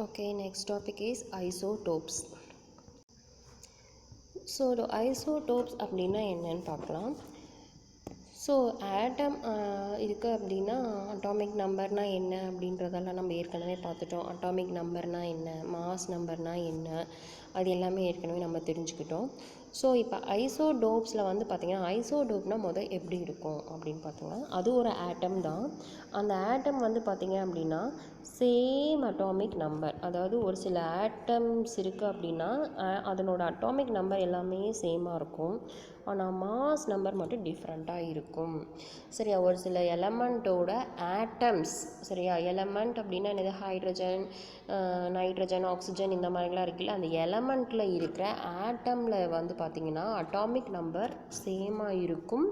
Okay, next topic is isotopes. So isotopes அப்படின்னா என்னன்னு பார்க்கலாம். ஸோ ஆட்டம் இருக்குது அப்படின்னா அட்டாமிக் நம்பர்னால் என்ன அப்படின்றதெல்லாம் நம்ம ஏற்கனவே பார்த்துட்டோம். அட்டாமிக் நம்பர்னால் என்ன, மாஸ் நம்பர்னால் என்ன, அது எல்லாமே ஏற்கனவே நம்ம தெரிஞ்சுக்கிட்டோம். ஸோ இப்போ ஐசோடோப்ஸில் வந்து பார்த்திங்கன்னா ஐசோடோப்னால் எப்படி இருக்கும் அப்படின்னு பார்த்தோங்கன்னா அது ஒரு ஆட்டம் தான். அந்த ஆட்டம் வந்து பார்த்திங்க அப்படின்னா சேம் அட்டாமிக் நம்பர், அதாவது ஒரு சில ஆட்டம்ஸ் இருக்குது அப்படின்னா அதனோட அட்டாமிக் நம்பர் எல்லாமே சேமாக இருக்கும், ஆனால் மாஸ் நம்பர் மட்டும் டிஃப்ரெண்ட்டாக இருக்கும். சரியா, ஒரு சில எலமெண்ட்டோட ஆட்டம்ஸ், சரியா, எலமெண்ட் அப்படின்னா என்னது, ஹைட்ரஜன், நைட்ரஜன், ஆக்சிஜன் இந்த மாதிரிலாம் இருக்குல்ல, அந்த எலமெண்ட்டில் இருக்கிற ஆட்டமில் வந்து பார்த்திங்கன்னா அட்டாமிக் நம்பர் சேமாக இருக்கும்,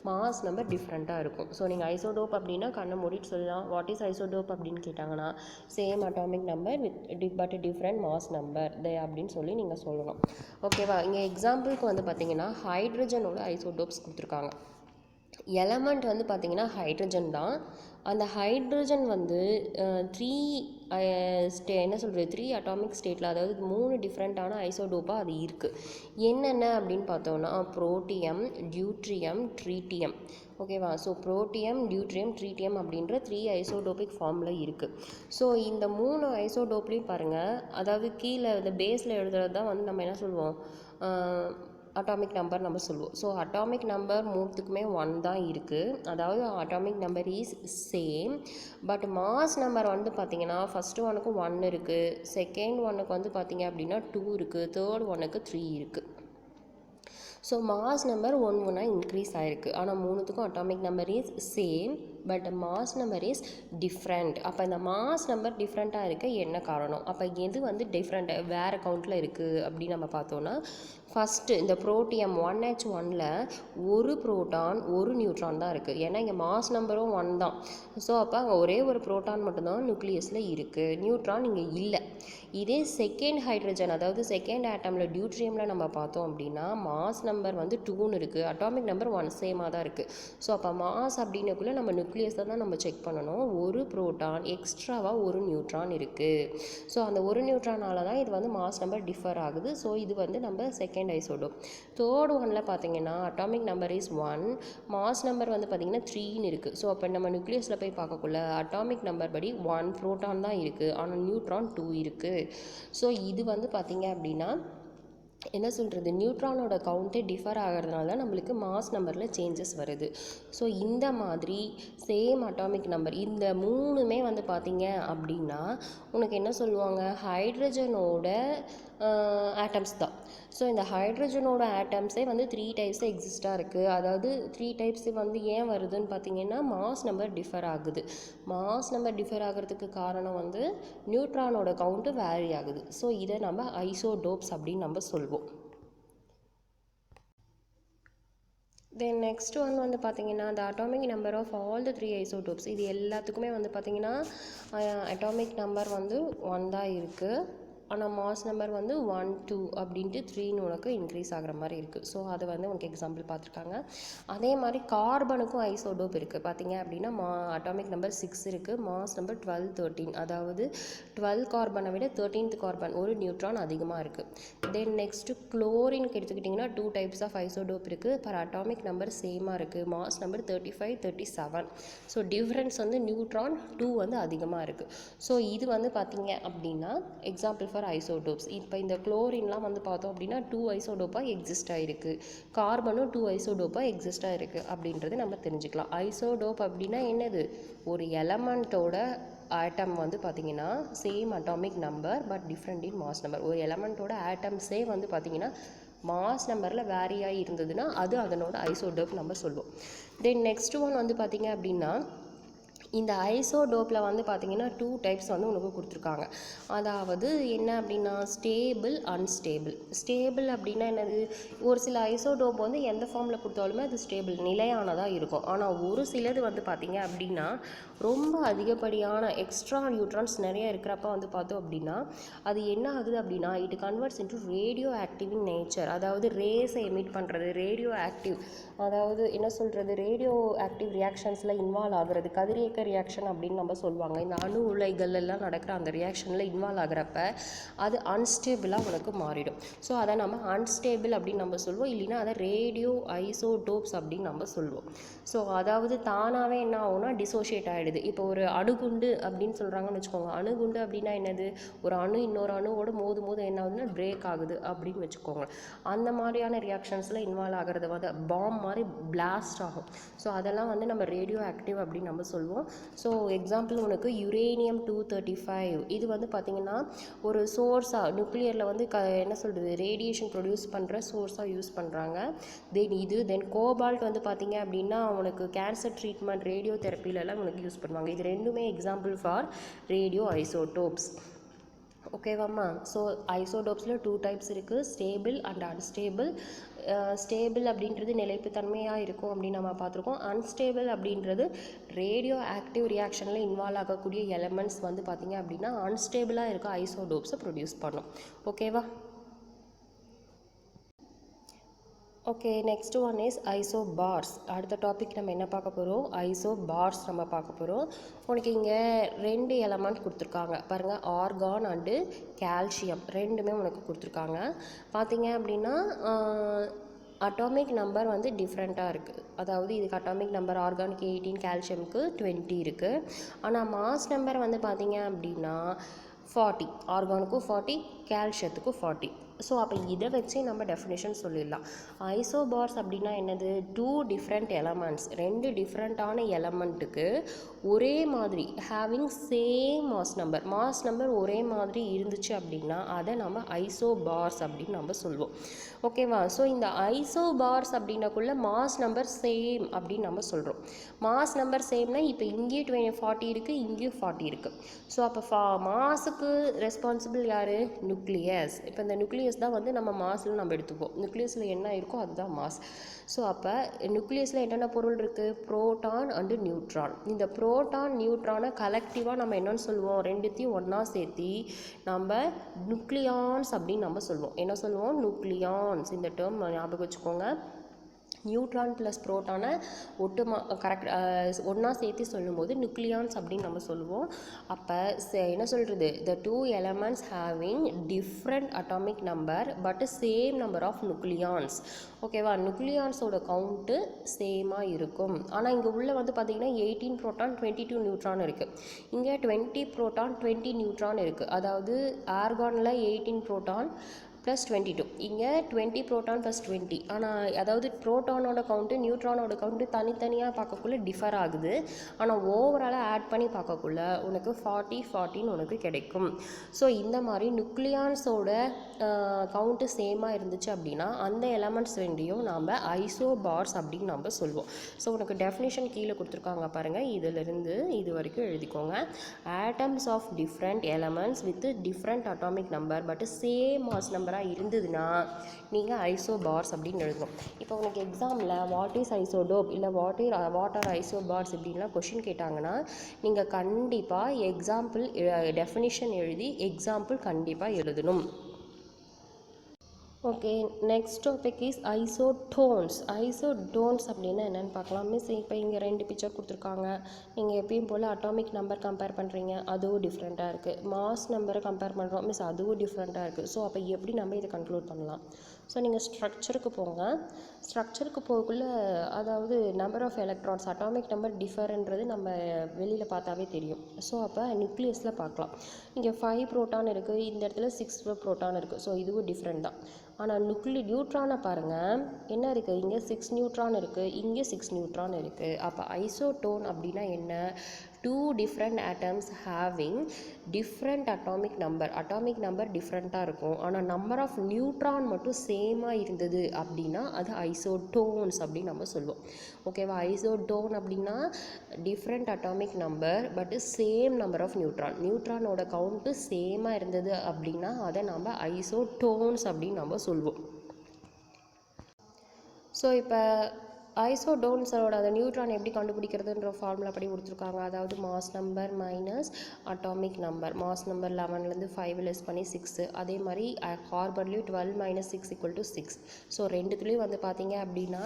மாஸ் நம்பர் டிஃப்ரெண்ட்டாக இருக்கும். ஸோ நீங்கள் ஐசோடோப் அப்படின்னா கண்ணை மூடிட்டு சொல்லலாம். வாட் இஸ் ஐசோடோப் அப்படின்னு கேட்டாங்கன்னா same atomic number but different mass number அப்படின்னு சொல்லி நீங்கள் சொல்லணும். ஓகேவா, இங்கே எக்ஸாம்பிளுக்கு வந்து பார்த்தீங்கன்னா ஹைட்ரஜனோட ஐசோடோப்ஸ் கொடுத்துருக்காங்க. எலமெண்ட் வந்து பார்த்திங்கன்னா ஹைட்ரஜன் தான். அந்த ஹைட்ரஜன் வந்து த்ரீ அட்டாமிக் ஸ்டேட்டில், அதாவது 3 டிஃப்ரெண்ட்டான ஐசோடோப்பாக அது இருக்குது. என்னென்ன அப்படின்னு பார்த்தோன்னா புரோட்டியம், டியூட்ரியம், ட்ரீட்டியம். ஓகேவா, ஸோ புரோட்டியம், டியூட்ரியம், ட்ரீட்டியம் அப்படின்ற 3 ஐசோடோபிக் ஃபார்மில் இருக்குது. ஸோ இந்த 3 ஐசோடோப்லேயும் பாருங்கள், அதாவது கீழே இந்த பேஸில் எழுதுறது தான் வந்து நம்ம என்ன சொல்லுவோம், அட்டாமிக் நம்பர் நம்ம சொல்லுவோம். ஸோ அட்டாமிக் நம்பர் மூணுத்துக்குமே 1 தான் இருக்குது, அதாவது atomic number is same. But mass number வந்து பார்த்திங்கன்னா ஃபஸ்ட்டு ஒனுக்கு 1 இருக்குது, செகண்ட் ஒனுக்கு வந்து பார்த்திங்க அப்படின்னா 2 இருக்குது, தேர்ட் ஒனுக்கு 3 இருக்குது. ஸோ மாஸ் நம்பர் ஒன்றா இன்க்ரீஸ் ஆகிருக்கு, ஆனால் மூணுத்துக்கும் atomic number is same but mass number is different. அப்போ இந்த மாஸ் நம்பர் டிஃப்ரெண்ட்டாக இருக்க என்ன காரணம், அப்போ எது வந்து டிஃப்ரெண்ட் வேறு கவுண்டில் இருக்குது அப்படின்னு நம்ம பார்த்தோன்னா ஃபஸ்ட்டு இந்த புரோட்டியம் 1H1ல் ஒரு புரோட்டான் ஒரு நியூட்ரான் தான் இருக்குது, ஏன்னா இங்கே மாஸ் நம்பரும் 1 தான். ஸோ அப்போ அங்கே ஒரே ஒரு புரோட்டான் மட்டும்தான் நியூக்ளியஸில் இருக்குது, நியூட்ரான் இங்கே இல்லை. இதே செகண்ட் ஹைட்ரஜன், அதாவது செகண்ட் ஆட்டமில் டியூட்ரியமில் நம்ம பார்த்தோம் அப்படின்னா மாஸ் நம்பர் வந்து 2ன்னு இருக்குது, அட்டாமிக் நம்பர் 1 சேமாக தான் இருக்குது. ஸோ அப்போ மாஸ் அப்படின்னக்குள்ளே நம்ம நியூக்ளியஸை தான் நம்ம செக் பண்ணணும். ஒரு புரோட்டான் எக்ஸ்ட்ராவாக ஒரு நியூட்ரான் இருக்குது. ஸோ அந்த ஒரு நியூட்ரானால தான் இது வந்து மாஸ் நம்பர் டிஃபர் ஆகுது. ஸோ இது வந்து நம்ம செகண்ட் ஐசோடோப். தேர்ட் ஒனில் பார்த்தீங்கன்னா atomic number is 1, mass number வந்து பார்த்திங்கன்னா 3ன்னு இருக்குது. ஸோ அப்போ நம்ம நியூக்ளியஸில் போய் பார்க்கக்குள்ள அட்டாமிக் நம்பர் படி 1 புரோட்டான் தான் இருக்குது, ஆனால் நியூட்ரான் 2 இருக்குது. ஸோ இது வந்து பார்த்திங்க அப்படின்னா என்ன சொல்கிறது, நியூட்ரானோட கவுண்ட்டே டிஃபர் ஆகிறதுனால நம்மளுக்கு மாஸ் நம்பரில் சேஞ்சஸ் வருது. ஸோ இந்த மாதிரி சேம் அட்டாமிக் நம்பர் இந்த மூணுமே வந்து பார்த்திங்க அப்படின்னா உனக்கு என்ன சொல்லுவாங்க, ஹைட்ரஜனோட ஆட்டம்ஸ் தான். ஸோ இந்த ஹைட்ரஜனோட ஆட்டம்ஸே வந்து 3 டைப்ஸ் எக்ஸிஸ்டாக இருக்குது. அதாவது 3 டைப்ஸ் வந்து ஏன் வருதுன்னு பார்த்திங்கன்னா மாஸ் நம்பர் டிஃபர் ஆகுது. மாஸ் நம்பர் டிஃபர் ஆகிறதுக்கு காரணம் வந்து நியூட்ரானோட கவுண்ட்டு வேரி ஆகுது. ஸோ இதை நம்ம ஐசோடோப்ஸ் அப்படின்னு நம்ம சொல்வோம். தென் நெக்ஸ்ட் ஒன் வந்து பார்த்திங்கன்னா the atomic number of all the 3 isotopes. இது எல்லாத்துக்குமே வந்து பார்த்திங்கன்னா அட்டாமிக் நம்பர் வந்து 1 தான் இருக்குது, ஆனால் மாஸ் நம்பர் வந்து 1, 2 அப்படின்ட்டு 3ன்னு உனக்கு இன்க்ரீஸ் ஆகிற மாதிரி இருக்குது. ஸோ அது வந்து உனக்கு எக்ஸாம்பிள் பார்த்துருக்காங்க. அதே மாதிரி கார்பனுக்கும் ஐசோடோப் இருக்குது. பார்த்திங்க அப்படின்னா அட்டாமிக் நம்பர் 6 இருக்குது, மாஸ் நம்பர் 12, 13, அதாவது 12 கார்பனை விட 13th கார்பன் ஒரு நியூட்ரான் அதிகமாக இருக்குது. தென் நெக்ஸ்ட்டு குளோரினுக்கு எடுத்துக்கிட்டிங்கன்னா 2 டைப்ஸ் ஆஃப் ஐசோடோப் இருக்குது, பர் அட்டாமிக் நம்பர் சேமாக இருக்குது, மாஸ் நம்பர் 35, 37. ஸோ டிஃப்ரென்ஸ் வந்து நியூட்ரான் 2 வந்து அதிகமாக இருக்குது. ஸோ இது வந்து பார்த்திங்க அப்படின்னா எக்ஸாம்பிள் ஐசோடோப்ஸ். இப்போ இந்த குளோரின்லாம் வந்து பார்த்தோம் அப்படின்னா 2 ஐசோடோப்பாக எக்ஸிஸ்ட் ஆகிருக்கு, கார்பனும் 2 ஐசோடோப்பாக எக்ஸிஸ்ட் ஆகிருக்கு அப்படின்றது நம்ம தெரிஞ்சுக்கலாம். ஐசோடோப் அப்படின்னா என்னது, ஒரு எலமெண்ட்டோட ஆட்டம் வந்து பார்த்திங்கன்னா same atomic number but different in mass number. ஒரு எலமெண்ட்டோட ஆட்டம்ஸே வந்து பார்த்திங்கன்னா மாஸ் நம்பரில் வேரியாக இருந்ததுன்னா அது அதனோட ஐசோடோப் நம்ம சொல்லுவோம். தென் நெக்ஸ்ட் ஒன் வந்து பார்த்திங்க அப்படின்னா இந்த ஐசோடோப்பில் வந்து பார்த்திங்கன்னா 2 டைப்ஸ் வந்து உனக்கு கொடுத்துருக்காங்க. அதாவது என்ன அப்படின்னா ஸ்டேபிள், அன்ஸ்டேபிள். ஸ்டேபிள் அப்படின்னா என்னது, ஒரு சில ஐசோடோப் வந்து எந்த ஃபார்மில் கொடுத்தாலுமே அது ஸ்டேபிள் நிலையானதாக இருக்கும், ஆனால் ஒரு சிலது வந்து பார்த்திங்க அப்படின்னா ரொம்ப அதிகப்படியான எக்ஸ்ட்ரா நியூட்ரான்ஸ் நிறைய இருக்கிறப்ப வந்து பார்த்தோம் அப்படின்னா அது என்ன ஆகுது அப்படின்னா it converts into radio active in nature. அதாவது ரேஸை எமிட் பண்ணுறது, ரேடியோ ஆக்டிவ், அதாவது என்ன சொல்கிறது, ரேடியோ ஆக்டிவ் ரியாக்ஷன்ஸில் இன்வால்வ் ஆகுறது, கதிரியக்க இருக்க ரியாக்ஷன் அப்படின்னு நம்ம சொல்லுவாங்க. இந்த அணு உலைகள் எல்லாம் நடக்கிற அந்த ரியாக்ஷனில் இன்வால்வ் ஆகிறப்ப அது அன்ஸ்டேபிளாக உனக்கு மாறிடும். ஸோ அதை நம்ம அன்ஸ்டேபிள் அப்படின்னு நம்ம சொல்லுவோம், இல்லைன்னா அதை ரேடியோ ஐசோடோப்ஸ் அப்படின்னு நம்ம சொல்லுவோம். ஸோ அதாவது தானாகவே என்ன ஆகும்னா டிசோஷியேட் ஆகிடுது. இப்போ ஒரு அணுகுண்டு அப்படின்னு சொல்கிறாங்கன்னு வச்சுக்கோங்க. அணுகுண்டு அப்படின்னா என்னது, ஒரு அணு இன்னொரு அணுவோட மோதும் போது என்ன ஆகுதுன்னா பிரேக் ஆகுது அப்படின்னு வச்சுக்கோங்க. அந்த மாதிரியான ரியாக்ஷன்ஸில் இன்வால்வ் ஆகிறது வந்து பாம் மாதிரி பிளாஸ்ட் ஆகும். ஸோ அதெல்லாம் வந்து நம்ம ரேடியோ ஆக்டிவ் அப்படின்னு நம்ம சொல்லுவோம். ஸோ எக்ஸாம்பிள் உனக்கு யுரேனியம் 235 இது வந்து பார்த்திங்கன்னா ஒரு சோர்ஸாக நியூக்ளியரில் வந்து என்ன சொல்கிறது ரேடியேஷன் ப்ரொடியூஸ் பண்ணுற சோர்ஸாக யூஸ் பண்ணுறாங்க. தென் கோபால்ட் வந்து பார்த்திங்க அப்படின்னா உனக்கு கேன்சர் ட்ரீட்மெண்ட் ரேடியோ தெரப்பிலெல்லாம் உனக்கு யூஸ் பண்ணுவாங்க. இது ரெண்டுமே எக்ஸாம்பிள் ஃபார் ரேடியோ ஐசோடோப்ஸ். ஓகேவாம்மா. ஸோ ஐசோடோப்ஸில் 2 டைப்ஸ் இருக்குது, ஸ்டேபிள் அண்ட் அன்ஸ்டேபிள். ஸ்டேபிள் அப்படின்றது நிலைப்புத்தன்மையாக இருக்கும் அப்படின்னு நம்ம பார்த்துருக்கோம். அன்ஸ்டேபிள் அப்படின்றது ரேடியோ ஆக்டிவ் ரியாக்ஷனில் இன்வால்வ் ஆகக்கூடிய எலமெண்ட்ஸ் வந்து பார்த்திங்க அப்படின்னா அன்ஸ்டேபிளாக இருக்க ஐசோடோப்ஸை ப்ரொடியூஸ் பண்ணும். ஓகேவா? Okay, next one is isobars. அடுத்த டாபிக் நம்ம என்ன பார்க்க போகிறோம், ஐசோபார்ஸ் நம்ம பார்க்க போகிறோம். உனக்கு இங்கே 2 எலமெண்ட் கொடுத்துருக்காங்க பாருங்கள், ஆர்கான் அண்டு கால்சியம் ரெண்டுமே உனக்கு கொடுத்துருக்காங்க. பார்த்தீங்க அப்படின்னா அட்டாமிக் நம்பர் வந்து டிஃப்ரெண்ட்டாக இருக்குது. அதாவது இதுக்கு அட்டாமிக் நம்பர் ஆர்கானுக்கு 18, கால்சியமுக்கு 20 இருக்குது. ஆனால் மாஸ் நம்பர் வந்து பார்த்தீங்க அப்படின்னா 40, ஆர்கானுக்கும் 40, கால்சியத்துக்கும் 40. ஸோ அப்போ இதை வச்சு நம்ம டெஃபினேஷன் சொல்லிடலாம். ஐசோபார்ஸ் அப்படின்னா என்னது, 2 டிஃப்ரெண்ட் எலமெண்ட்ஸ், 2 டிஃப்ரெண்ட்டான எலமெண்ட்டுக்கு ஒரே மாதிரி ஹேவிங் சேம் மாஸ் நம்பர் ஒரே மாதிரி இருந்துச்சு அப்படின்னா அதை நம்ம ஐசோபார்ஸ் அப்படின்னு நம்ம சொல்லுவோம். ஓகேவா? ஸோ இந்த ஐசோபார்ஸ் அப்படின்னக்குள்ள மாஸ் நம்பர் சேம் அப்படின்னு நம்ம சொல்கிறோம். மாஸ் நம்பர் சேம்னா இப்போ இங்கேயும் 40 இருக்குது, இங்கேயும் 40 இருக்குது. ஸோ அப்போ மாஸுக்கு ரெஸ்பான்சிபிள் யார், நியூக்ளியஸ். இப்போ இந்த நியூக்ளியஸ் தான் வந்து நம்ம மாஸில் நம்ம எடுத்துப்போம். நியூக்ளியஸில் என்ன இருக்கோ அதுதான் மாஸ். ஸோ அப்போ நியூக்ளியஸில் என்னென்ன பொருள் இருக்குது, புரோட்டான் அண்டு நியூட்ரான். இந்த புரோட்டான் நியூட்ரானை கலெக்டிவாக நம்ம என்னென்னு சொல்லுவோம், ரெண்டுத்தையும் ஒன்றா சேர்த்தி நம்ம நியூக்ளியான்ஸ் அப்படின்னு நம்ம சொல்லுவோம். என்ன சொல்லுவோம், நியூக்ளியான்ஸ். இந்த டேர்ம் ஞாபகம் வச்சுக்கோங்க. நியூட்ரான் ப்ளஸ் புரோட்டானை ஒன்றா சேர்த்து சொல்லும்போது நியூக்ளியான்ஸ் அப்படின்னு நம்ம சொல்லுவோம். அப்போ என்ன சொல்கிறது, த 2 elements having different atomic number but same number of nucleons. ஓகேவா? நியூக்ளியான்ஸோட கவுண்ட்டு சேமாக இருக்கும். ஆனால் இங்கே உள்ள வந்து பார்த்திங்கன்னா 18 புரோட்டான் 22 நியூட்ரான் இருக்குது. இங்கே 20 புரோட்டான் 20 நியூட்ரான் இருக்குது. அதாவது ஆர்கானில் 18 புரோட்டான் ப்ளஸ் 22, இங்கே 20 புரோட்டான் ப்ளஸ் 20. ஆனால் அதாவது புரோட்டானோட கவுண்ட்டு நியூட்ரானோட கவுண்ட்டு தனித்தனியாக பார்க்கக்குள்ள டிஃபர் ஆகுது. ஆனால் ஓவராலாக ஆட் பண்ணி பார்க்கக்குள்ள உனக்கு 40 உனக்கு கிடைக்கும். ஸோ இந்த மாதிரி நியூக்ளியான்ஸோட கவுண்ட்டு சேமாக இருந்துச்சு அப்படின்னா அந்த எலமெண்ட்ஸ் ரெண்டையும் நாம் ஐசோபார்ஸ் அப்படின்னு நம்ம சொல்லுவோம். ஸோ உனக்கு டெஃபினிஷன் கீழே கொடுத்துருக்காங்க பாருங்கள், இதிலிருந்து இது வரைக்கும் எழுதிக்கோங்க. Atoms of different elements with different atomic number but same mass நம்பராக இருந்ததுன்னா நீங்கள் ஐசோபார்ஸ் அப்படின்னு எழுதணும். இப்போ உனக்கு எக்ஸாமில் வாட் இஸ் ஐசோடோப் இல்லை வாட் ஆர் ஐசோபார்ஸ் இப்படின்லாம் கொஷின் கேட்டாங்கன்னா நீங்கள் கண்டிப்பாக எக்ஸாம்பிள் டெஃபினிஷன் எழுதி எக்ஸாம்பிள் கண்டிப்பாக எழுதணும். Okay, next topic is isotones. Isotones அப்படின்னா என்னென்னு பார்க்கலாம். மிஸ் இப்போ இங்கே 2 பிக்சர் கொடுத்துருக்காங்க. நீங்கள் எப்பயும் போல் அட்டாமிக் நம்பர் கம்பேர் பண்ணுறீங்க, அதுவும் டிஃப்ரெண்ட்டாக இருக்குது. மாஸ் நம்பரை கம்பேர் பண்ணுறோம், மிஸ் அதுவும் டிஃப்ரெண்ட்டாக இருக்குது. ஸோ அப்போ எப்படி நம்ம இதை கன்க்ளூட் பண்ணலாம்? ஸோ நீங்கள் ஸ்ட்ரக்சருக்கு போங்க. ஸ்ட்ரக்சருக்கு போகக்குள்ள அதாவது number of electrons atomic number டிஃபர்ன்றது நம்ம வெளியில் பார்த்தாவே தெரியும். ஸோ அப்போ நியூக்ளியஸில் பார்க்கலாம். இங்கே 5 புரோட்டான் இருக்குது, இந்த இடத்துல 6 புரோட்டான் இருக்குது. ஸோ இதுவும் டிஃப்ரெண்ட் தான். ஆனால் நியூட்ரானை பாருங்கள், என்ன இருக்குது, இங்கே 6 நியூட்ரான் இருக்குது, இங்கே 6 நியூட்ரான் இருக்குது. அப்போ ஐசோடோன் அப்படின்னா என்ன, 2 different atoms having different atomic number டிஃப்ரெண்ட்டாக இருக்கும். ஆனால் நம்பர் ஆஃப் நியூட்ரான் மட்டும் சேமாக இருந்தது அப்படின்னா அது ஐசோடோன்ஸ் அப்படின்னு நம்ம சொல்லுவோம். ஓகேவா? ஐசோடோன் அப்படின்னா different atomic number but same number of நியூட்ரானோட கவுண்ட்டு சேமாக இருந்தது அப்படின்னா அதை நம்ம ஐசோடோன்ஸ் அப்படின்னு நம்ம சொல்லுவோம். ஸோ இப்போ ஐசோடோன்ஸோட அந்த நியூட்ரான் எப்படி கண்டுபிடிக்கிறதுன்ற ஃபார்முலா படி கொடுத்துருக்காங்க. அதாவது mass number minus atomic number. Mass number 11லேருந்து 5 லெஸ் பண்ணி 6. அதே மாதிரி கார்பன்லேயும் 12 மைனஸ் 6 ஈக்குவல் டு 6. ஸோ ரெண்டுத்துலேயும் வந்து பார்த்தீங்க அப்படின்னா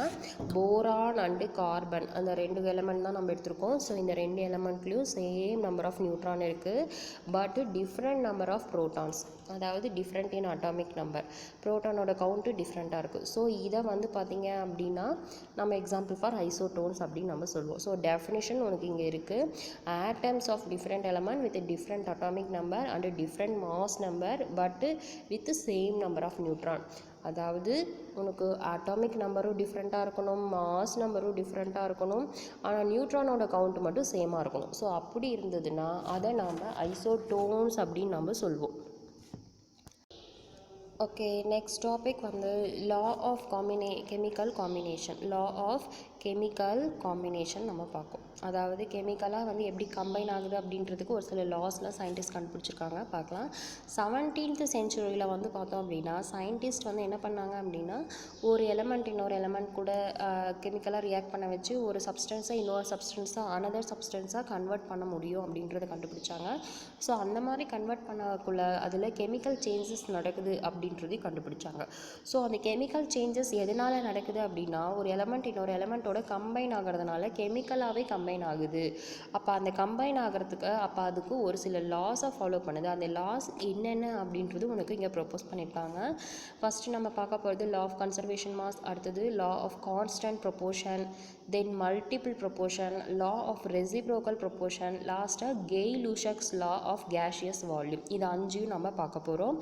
போரான் அண்டு கார்பன் அந்த 2 எலமெண்ட் தான் நம்ம எடுத்திருக்கோம். ஸோ இந்த 2 எலமெண்ட்லேயும் சேம் நம்பர் ஆஃப் நியூட்ரான் இருக்குது, but different number of protons, அதாவது டிஃப்ரெண்ட் இன் அட்டாமிக் நம்பர். ப்ரோட்டானோட கவுண்ட்டு டிஃப்ரெண்ட்டாக இருக்குது. ஸோ இதை வந்து பார்த்தீங்க அப்படின்னா நம்ம எக்ஸாம்பிள் ஃபார் ஐசோடோன்ஸ் அப்படின்னு நம்ம சொல்லுவோம். ஸோ டெஃபினிஷன் உனக்கு இங்கே இருக்குது. Atoms of different element with different atomic number and different mass number but with same number of neutron. அதாவது உனக்கு அட்டாமிக் நம்பரும் டிஃப்ரெண்ட்டாக இருக்கணும், மாஸ் நம்பரும் டிஃப்ரெண்ட்டாக இருக்கணும், ஆனால் நியூட்ரானோட கவுண்ட் மட்டும் சேமாக இருக்கணும். ஸோ அப்படி இருந்ததுன்னா அதை நாம் ஐசோடோன்ஸ் அப்படின்னு நம்ம சொல்வோம். ஓகே, நெக்ஸ்ட் டாபிக் வந்து law of chemical combination. Law of chemical combination நம்ம பார்ப்போம். அதாவது கெமிக்கலாக வந்து எப்படி கம்பைன் ஆகுது அப்படின்றதுக்கு ஒரு சில லாஸ்லாம் சயின்டிஸ்ட் கண்டுபிடிச்சிருக்காங்க, பார்க்கலாம். 17th செஞ்சுரியில் வந்து பார்த்தோம் அப்படின்னா சயின்டிஸ்ட் வந்து என்ன பண்ணாங்க அப்படின்னா ஒரு எலமெண்ட் இன்னொரு எலமெண்ட் கூட கெமிக்கலாக ரியாக்ட் பண்ண வச்சு ஒரு சப்ஸ்டன்ஸை இன்னொரு சப்ஸ்டன்ஸாக அனதர் சப்ஸ்டன்ஸாக கன்வெர்ட் பண்ண முடியும் அப்படின்றத கண்டுபிடிச்சாங்க. ஸோ அந்த மாதிரி கன்வெர்ட் பண்ணக்குள்ள அதில் கெமிக்கல் சேஞ்சஸ் நடக்குது அப்படின்றதையும் கண்டுபிடிச்சாங்க. ஸோ அந்த கெமிக்கல் சேஞ்சஸ் எதனால் நடக்குது அப்படின்னா ஒரு எலமெண்ட் இன்னொரு எலமெண்ட்டோட கம்பைன் ஆகிறதுனால கெமிக்கலாகவே கம்பைன் ஆகுது. அப்போ அந்த கம்பைன் ஆகிறதுக்கு அதுக்கு ஒரு சில லாஸை ஃபாலோ பண்ணுது. அந்த லாஸ் என்னென்ன அப்படின்றது உனக்கு இங்கே ப்ரொப்போஸ் பண்ணியிருக்காங்க. ஃபஸ்ட்டு நம்ம பார்க்க போகிறது லா ஆஃப் கன்சர்வேஷன் மாஸ், அடுத்தது law of constant proportion, then multiple proportion, law of reciprocal proportion, லாஸ்ட்டாக Gay Lussac's law of gaseous volume. இது 5 நம்ம பார்க்க போகிறோம்.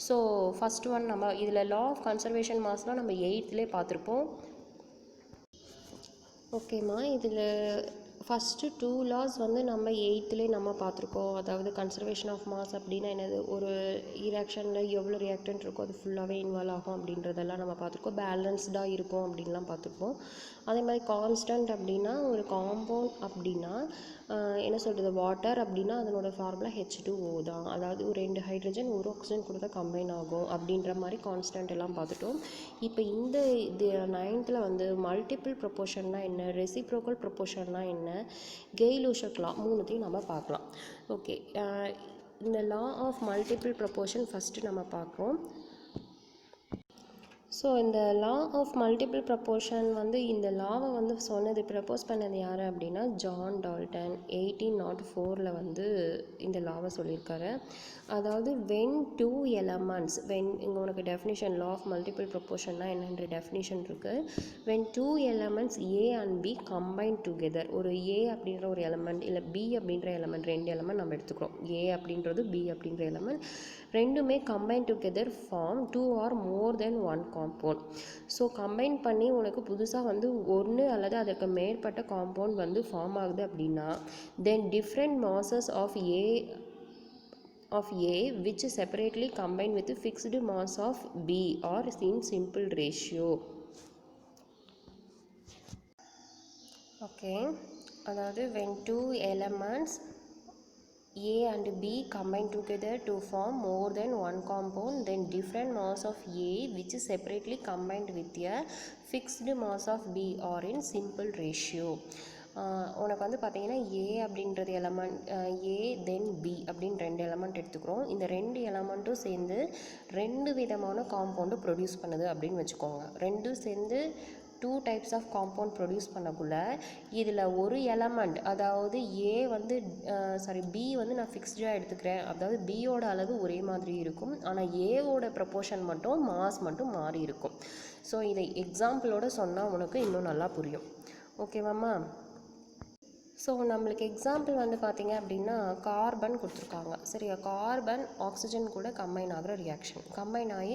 ஸோ ஃபஸ்ட் ஒன் நம்ம இதில் லா ஆஃப் கன்சர்வேஷன் மாஸ்னால் நம்ம 8th பார்த்துருப்போம். ஓகேம்மா, இதில் ஃபஸ்ட்டு 2 லாஸ் வந்து நம்ம 8th நம்ம பார்த்துருக்கோம். அதாவது கன்சர்வேஷன் ஆஃப் மாஸ் அப்படின்னா என்னது, ஒரு ரியாக்ஷனில் எவ்வளோ ரியாக்டன்ட் இருக்கோ அது ஃபுல்லாகவே இன்வால்வ் ஆகும் அப்படின்றதெல்லாம் நம்ம பார்த்துருக்கோம். பேலன்ஸ்டாக இருக்கும் அப்படின்லாம் பார்த்துருப்போம். அதே மாதிரி கான்ஸ்டன்ட் அப்படின்னா ஒரு காம்பவுண்ட் அப்படின்னா என்ன சொல்கிறது, வாட்டர் அப்படின்னா அதனோட ஃபார்முலா H2O தான். அதாவது ஒரு 2 ஹைட்ரஜன் ஒரு ஆக்சிஜன் கூட தான் கம்பைன் ஆகும் அப்படின்ற மாதிரி கான்ஸ்டன்ட் எல்லாம் பார்த்துட்டோம். இப்போ இது 9th வந்து மல்டிபிள் ப்ரொப்போர்ஷன்னா என்ன, ரெசிப்ரோக்கல் ப்ரொப்போர்ஷன்னா என்ன, கெய்-லூஷக் லா, 3த்தையும் நம்ம பார்க்கலாம். ஓகே, இந்த law of multiple proportion first நம்ம பார்க்குறோம். ஸோ இந்த லா ஆஃப் மல்டிபிள் ப்ரொப்போர்ஷன் வந்து இந்த லாவை வந்து ப்ரப்போஸ் பண்ணது யார் அப்படின்னா ஜான் டால்டன் 1804 வந்து இந்த லாவை சொல்லியிருக்காரு. அதாவது வென் 2 elements, இங்கே உனக்கு டெஃபினிஷன் லா ஆஃப் மல்டிபிள் ப்ரொப்போர்ஷன்னா என்னென்ற டெஃபினிஷன் இருக்குது. When 2 elements A and B combine together, ஒரு A அப்படின்ற ஒரு எலமெண்ட் இல்லை B அப்படின்ற எலமெண்ட், 2 எலமெண்ட் நம்ம எடுத்துக்கிறோம். A அப்படின்றது B அப்படின்ற எலமெண்ட் ரெண்டுமே combine together form 2 or more than 1 compound. So combine பண்ணி உனக்கு புதுசாக வந்து ஒன்று அல்லது அதற்கு மேற்பட்ட காம்பவுண்ட் வந்து ஃபார்ம் ஆகுது அப்படின்னா then different masses of A which separately combine with fixed mass of B or in simple ratio. Okay, அதாவது when 2 elements A and B combine together to form more than 1 compound, then different mass of A which is separately combined with a fixed mass of B are in simple ratio. உனக்கு வந்து பார்த்தீங்கன்னா A அப்படின்றது element A then B அப்படின்னு 2 element எடுத்துக்கிறோம். இந்த 2 எலமெண்ட்டும் சேர்ந்து 2 விதமான compound produce பண்ணுது அப்படின்னு வச்சுக்கோங்க. 2 சேர்ந்து 2 டைப்ஸ் ஆஃப் காம்பவுண்ட் ப்ரொடியூஸ் பண்ணக்குள்ள இதில் ஒரு எலமெண்ட், அதாவது A வந்து B வந்து நான் ஃபிக்ஸ்டாக எடுத்துக்கிறேன். அதாவது Bயோட அளவு ஒரே மாதிரி இருக்கும், ஆனால் Aவோட ப்ரொப்போர்ஷன் மட்டும் மாஸ் மட்டும் மாறி இருக்கும். ஸோ இதை எக்ஸாம்பிளோட சொன்னால் உனக்கு இன்னும் நல்லா புரியும். ஓகேவாம்மா? ஸோ நம்மளுக்கு எக்ஸாம்பிள் வந்து பார்த்திங்க அப்படின்னா கார்பன் கொடுத்துருக்காங்க. சரியா, கார்பன் ஆக்சிஜன் கூட கம்பைன் ஆகிற ரியாக்ஷன், கம்பைன் ஆகி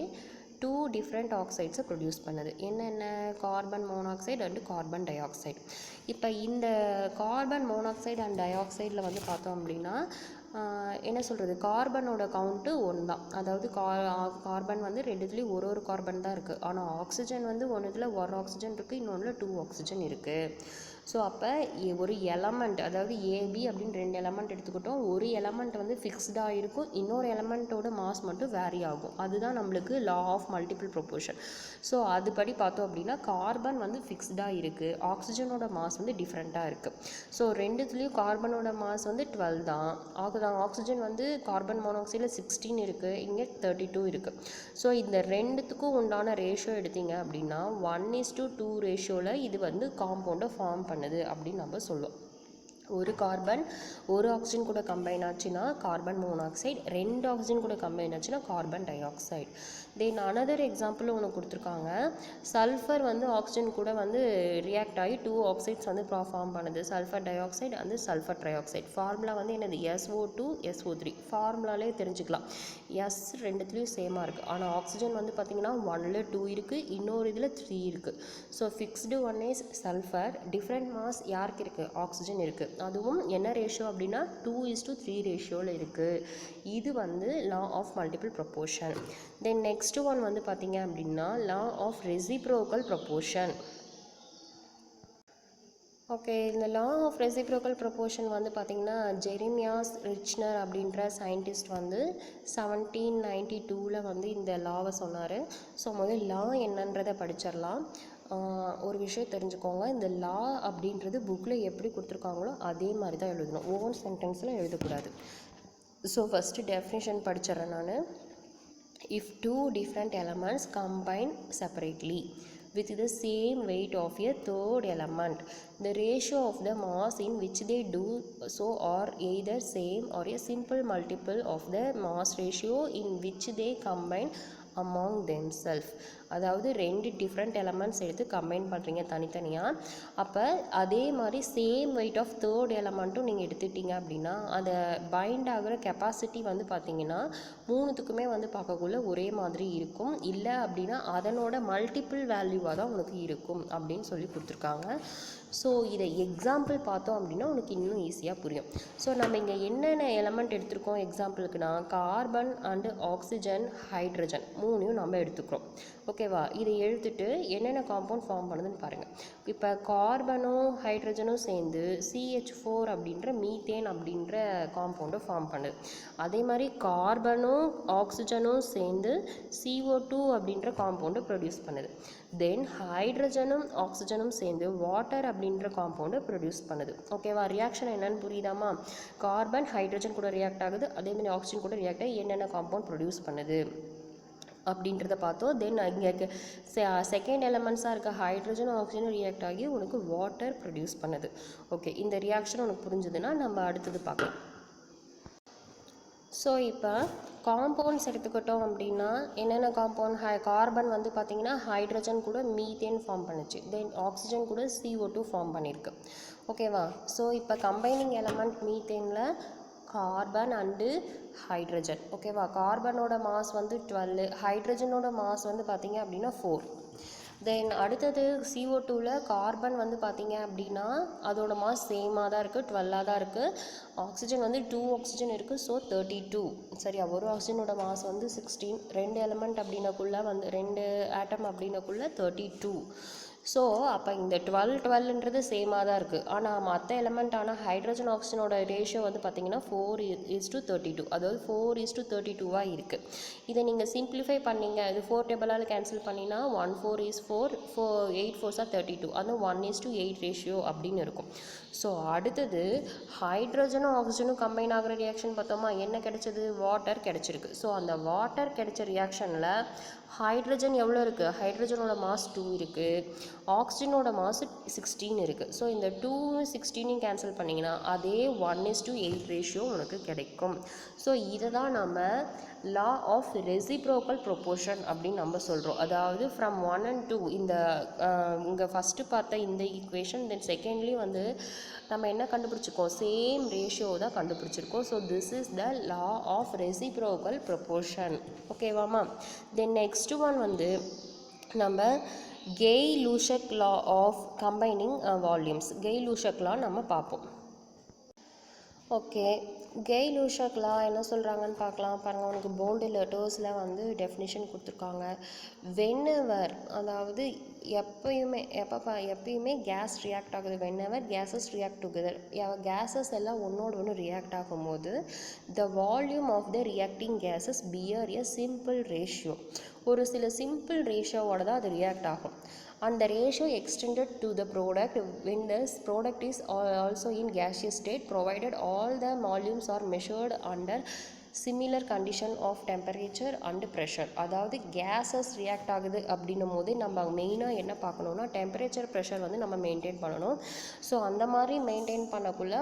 2 டிஃப்ரெண்ட் ஆக்சைட்ஸை ப்ரொடியூஸ் பண்ணுது. என்னென்ன, carbon monoxide and carbon di oxide. இப்போ இந்த கார்பன் மோனாக்சைடு அண்ட் டை ஆக்சைடில் வந்து பார்த்தோம் அப்படின்னா என்ன சொல்கிறது, கார்பனோட கவுண்ட்டு 1 தான். அதாவது கார்பன் வந்து ரெண்டுத்துலேயும் ஒரு கார்பன் தான் இருக்குது. ஆனால் ஆக்சிஜன் வந்து ஒன்றுத்தில் 1 ஆக்சிஜன் இருக்குது, இன்னொன்றில் 2 ஆக்சிஜன் இருக்குது. ஸோ அப்போ ஒரு எலமெண்ட், அதாவது ஏபி அப்படின்னு 2 எலமெண்ட் எடுத்துக்கிட்டோம். ஒரு எலமெண்ட் வந்து ஃபிக்ஸ்டாக இருக்கும், இன்னொரு எலமெண்ட்டோட மாஸ் மட்டும் வேரி ஆகும். அதுதான் நம்மளுக்கு law of multiple proportion. So அதுபடி பார்த்தோம் அப்படின்னா கார்பன் வந்து ஃபிக்ஸ்டாக இருக்குது, ஆக்சிஜனோட மாஸ் வந்து டிஃப்ரெண்ட்டாக இருக்குது. ஸோ ரெண்டுத்துலேயும் கார்பனோட மாஸ் வந்து 12 தான். ஆக்சிஜன் வந்து கார்பன் மோனாக்சைடில் 16 இருக்குது, இங்கே 32 இருக்குது. ஸோ இந்த ரெண்டுத்துக்கும் உண்டான ரேஷியோ எடுத்தீங்க அப்படின்னா 1:2 ரேஷியோவில் இது வந்து காம்பவுண்டை ஃபார்ம் பண்ணுது அப்படின்னு நம்ம சொல்லுவோம். ஒரு கார்பன் ஒரு ஆக்சிஜன் கூட கம்பைன் ஆச்சுன்னா கார்பன் மோனாக்சைடு, 2 ஆக்சிஜன் கூட கம்பைன் ஆச்சுன்னா carbon di oxide. Then another example ஒன்று கொடுத்துருக்காங்க. சல்ஃபர் வந்து ஆக்சிஜன் கூட வந்து ரியாக்ட் ஆகி 2 ஆக்சைட்ஸ் வந்து ஃபார்ம் பண்ணுது, sulphur di oxide and sulphur try oxide. Formula வந்து என்னது, SO2 SO3. ஃபார்முலாலே தெரிஞ்சுக்கலாம். எஸ் ரெண்டுத்துலேயும் சேமாக இருக்குது, ஆனால் ஆக்சிஜன் வந்து பார்த்திங்கன்னா 1ல் 2 இருக்குது, இன்னொரு இதில் 3 இருக்குது. So fixed one is sulphur, different mass யாருக்கு இருக்குது, ஆக்சிஜன் இருக்குது. அதுவும் என்ன ரேஷியோ அப்படின்னா 2:3 ரேஷியோவில் இருக்குது. இது வந்து law of multiple proportion. Then next one வந்து பார்த்தீங்க அப்படின்னா law of reciprocal proportion. Okay, இந்த லா ஆஃப் ரெசிப்ரோக்கல் ப்ரொபோர்ஷன் வந்து பார்த்திங்கன்னா ஜெரிமியாஸ் ரிச்னர் அப்படின்ற சயின்டிஸ்ட் வந்து 1792 வந்து இந்த லாவை சொன்னார். ஸோ முதல் லா என்னன்றதை படிச்சிடலாம். ஒரு விஷயம் தெரிஞ்சுக்கோங்க, இந்த லா அப்படின்றது புக்கில் எப்படி கொடுத்துருக்காங்களோ அதே மாதிரி தான் எழுதணும், ஓன் சென்டென்ஸில் எழுதக்கூடாது. ஸோ ஃபஸ்ட்டு டெஃபினிஷன் படிச்சிடறேன் நான். If two different elements combine separately with the same weight of a third element, the ratio of the mass in which they do so are either same or a simple multiple of the mass ratio in which they combine among themselves. அதாவது 2 different elements எடுத்து combine பண்ணுறீங்க தனித்தனியாக. அப்போ அதே மாதிரி same weight of third எலமெண்ட்டும் நீங்கள் எடுத்துட்டீங்க அப்படின்னா அதை பைண்ட் ஆகிற கெப்பாசிட்டி வந்து பார்த்திங்கன்னா மூணுத்துக்குமே வந்து பார்க்கக்குள்ள ஒரே மாதிரி இருக்கும். இல்லை அப்படின்னா அதனோட மல்டிபிள் வேல்யூவாக தான் உனக்கு இருக்கும் அப்படின்னு சொல்லி கொடுத்துருக்காங்க. ஸோ இதை எக்ஸாம்பிள் பார்த்தோம் அப்படின்னா உனக்கு இன்னும் ஈஸியாக புரியும். ஸோ நம்ம இங்கே என்னென்ன எலமெண்ட் எடுத்துருக்கோம் எக்ஸாம்பிளுக்குனா கார்பன் அண்டு ஆக்சிஜன் ஹைட்ரஜன் மூணையும் நம்ம எடுத்துக்கிறோம். ஓகேவா, இதை எடுத்துட்டு என்னென்ன காம்பவுண்ட் ஃபார்ம் பண்ணுதுன்னு பாருங்கள். இப்போ கார்பனும் ஹைட்ரஜனும் சேர்ந்து CH4 அப்படின்ற மீத்தேன் அப்படின்ற காம்பவுண்டை ஃபார்ம் பண்ணுது. அதே மாதிரி கார்பனும் ஆக்சிஜனும் சேர்ந்து CO2 அப்படின்ற காம்பவுண்டை ப்ரொடியூஸ் பண்ணுது. தென் ஹைட்ரஜனும் ஆக்சிஜனும் சேர்ந்து வாட்டர் அப்படின்ற காம்பவுண்டை ப்ரொடியூஸ் பண்ணுது. ஓகேவா, ரியாக்ஷன் என்னென்னு புரியுதாமா? கார்பன் ஹைட்ரஜன் கூட ரியாக்ட் ஆகுது, அதேமாதிரி ஆக்சிஜன் கூட ரியாக்ட் ஆகி என்னென்ன காம்பவுண்ட் ப்ரொடியூஸ் பண்ணுது அப்படின்றத பார்த்தோம். தென் இங்கே செகண்ட் எலமெண்ட்ஸாக இருக்க ஹைட்ரஜனும் ஆக்சிஜனும் ரியாக்ட் ஆகி உனக்கு வாட்டர் ப்ரொடியூஸ் பண்ணுது. ஓகே, இந்த ரியாக்ஷன் உனக்கு புரிஞ்சுதுன்னா நம்ம அடுத்தது பார்க்கலாம். ஸோ இப்போ காம்பவுண்ட்ஸ் எடுத்துக்கிட்டோம் அப்படின்னா என்னென்ன காம்பவுண்ட், கார்பன் வந்து பார்த்திங்கன்னா ஹைட்ரஜன் கூட மீத்தேன் ஃபார்ம் பண்ணுச்சு, தென் ஆக்சிஜன் கூட CO2 ஃபார்ம் பண்ணியிருக்கு. ஓகேவா, ஸோ இப்போ கம்பைனிங் எலமெண்ட் மீத்தேனில் கார்பன் அண்டு ஹைட்ரஜன். ஓகேவா, கார்பனோட மாஸ் வந்து 12, ஹைட்ரஜனோட மாஸ் வந்து பார்த்திங்க அப்படின்னா 4. தென் அடுத்தது CO2வில் கார்பன் வந்து பார்த்திங்க அப்படின்னா அதோட மாஸ் சேமாக தான் இருக்குது, 12 தான் இருக்குது. ஆக்சிஜன் வந்து 2 ஆக்சிஜன் இருக்குது, ஸோ 32. சரியா, ஒரு ஆக்சிஜனோட மாஸ் வந்து 16, 2 எலமெண்ட் அப்படின்னக்குள்ளே வந்து 2 ஆட்டம் அப்படின்னக்குள்ளே 32. ஸோ அப்போ இந்த 12ன்றது சேமாக தான் இருக்குது. ஆனால் மற்ற எலமெண்ட்டான ஹைட்ரஜன் ஆக்சிஜனோட ரேஷியோ வந்து பார்த்திங்கன்னா 4:32, அதாவது 4:32 இருக்குது. இதை நீங்கள் சிம்பிளிஃபை பண்ணிங்க, இது 4 டேபிளால் கேன்சல் பண்ணினா 1 4 is 4, 8 4s are 32, அது 1:8 ரேஷியோ அப்படின்னு இருக்கும். ஸோ அடுத்தது ஹைட்ரஜனும் ஆக்சிஜனும் கம்பைன் ஆகிற ரியாக்ஷன் பார்த்தோமா, என்ன கிடைச்சது, வாட்டர் கிடைச்சிருக்கு. ஸோ அந்த வாட்டர் கிடைச்ச ரியாக்ஷனில் ஹைட்ரஜன் எவ்வளோ இருக்குது, ஹைட்ரஜனோட மாஸ் 2 இருக்குது, ஆக்சிஜனோட மாஸ் 16 இருக்குது. ஸோ இந்த 2 16 கேன்சல் பண்ணிங்கன்னா அதே 1:8 ரேஷியோ உனக்கு கிடைக்கும். ஸோ இதை தான் நம்ம லா ஆஃப் ரெசிப்ரோக்கல் ப்ரொபோர்ஷன் அப்படின்னு நம்ம சொல்கிறோம். அதாவது ஃப்ரம் 1 and 2 இந்த இங்கே ஃபஸ்ட்டு பார்த்த இந்த ஈக்குவேஷன், தென் செகண்ட்லேயும் வந்து நம்ம என்ன கண்டுபிடிச்சிருக்கோம், சேம் ரேஷியோ தான் கண்டுபிடிச்சிருக்கோம். So this is the law of reciprocal proportion. ஓகேவாமா, தென் நெக்ஸ்ட் ஒன் வந்து நம்ம Gay Lussac law of combining volumes. Gay Lussac law நம்ம பார்ப்போம். ஓகே, கெய்-லூஷக் லா என்ன சொல்கிறாங்கன்னு பார்க்கலாம் பாருங்கள். உனக்கு போல்டு லெட்டர்ஸில் வந்து டெஃபினிஷன் கொடுத்துருக்காங்க. வென்எவர், அதாவது எப்பயுமே கேஸ் ரியாக்ட் ஆகுது. Whenever gases react together, gases எல்லாம் ஒன்றோடு ஒன்று ரியாக்ட் ஆகும்போது the volume of the reacting gases bear a simple ratio. ஒரு சில சிம்பிள் ரேஷியோவோட தான் அது ரியாக்ட் ஆகும். And the ratio extended to the product when this product is also in gaseous state, provided all the volumes are measured under similar condition of temperature and pressure. அதாவது gases react ஆகுது அப்படின்னும் போது நம்ம மெயினாக என்ன பார்க்கணுன்னா temperature pressure வந்து நம்ம மெயின்டைன் பண்ணணும். ஸோ அந்த மாதிரி மெயின்டைன் பண்ணக்குள்ள